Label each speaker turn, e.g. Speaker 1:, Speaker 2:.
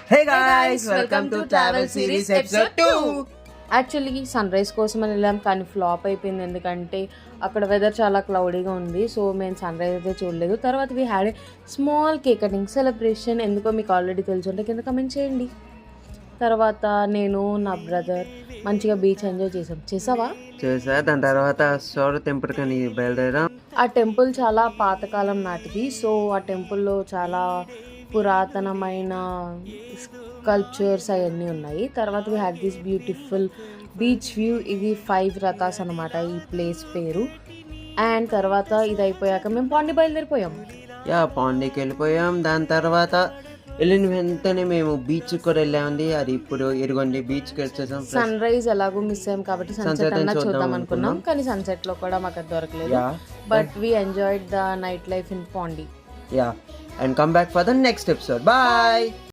Speaker 1: Hey guys, welcome to Travel Series episode 2.
Speaker 2: Actually sunrise కోసం అని వెళ్ళాం కానీ ఫ్లాప్ అయిపోయింది, ఎందుకంటే అక్కడ వెదర్ చాలా క్లౌడీగా ఉంది. సో మేము సన్ రైజ్ అయితే చూడలేదు. తర్వాత we had a small cake cutting celebration. ఎందుకో మీకు ఆల్రెడీ తెలుసుంటే కింద కమెంట్ చేయండి. తర్వాత నేను నా బ్రదర్ మంచిగా బీచ్ ఎంజాయ్ చేసావా?
Speaker 1: దాని తర్వాత సౌర టెంపుల్ కానీ బయలుదేరాం.
Speaker 2: ఆ టెంపుల్ చాలా పాతకాలం నాటిది. సో ఆ టెంపుల్లో చాలా పురాతనమైన స్కల్ప్చర్స్ అవన్నీ ఉన్నాయి. తర్వాత we had this beautiful beach view. ఇది 5 రథాస్ అనమాట ఈ ప్లేస్ పేరు. అండ్ తర్వాత ఇది అయిపోయాక మేము పాండి బయలుదేరిపోయాం.
Speaker 1: పాండీకి వెళ్ళిపోయాం. దాని తర్వాత వెళ్ళిన వెంటనే మేము బీచ్ కూడా వెళ్ళామండి. అది ఇప్పుడు ఇరుగొండి బీచ్కి వచ్చేసాం.
Speaker 2: సన్ రైజ్ ఎలాగో మిస్ అయ్యాం కాబట్టి సన్సెట్ అన్నా చూద్దాం అనుకున్నాం, కానీ సన్సెట్ లో కూడా మాకు అది దొరకలేదు. But we enjoyed the nightlife in Pondy.
Speaker 1: And come back for the next episode. Bye.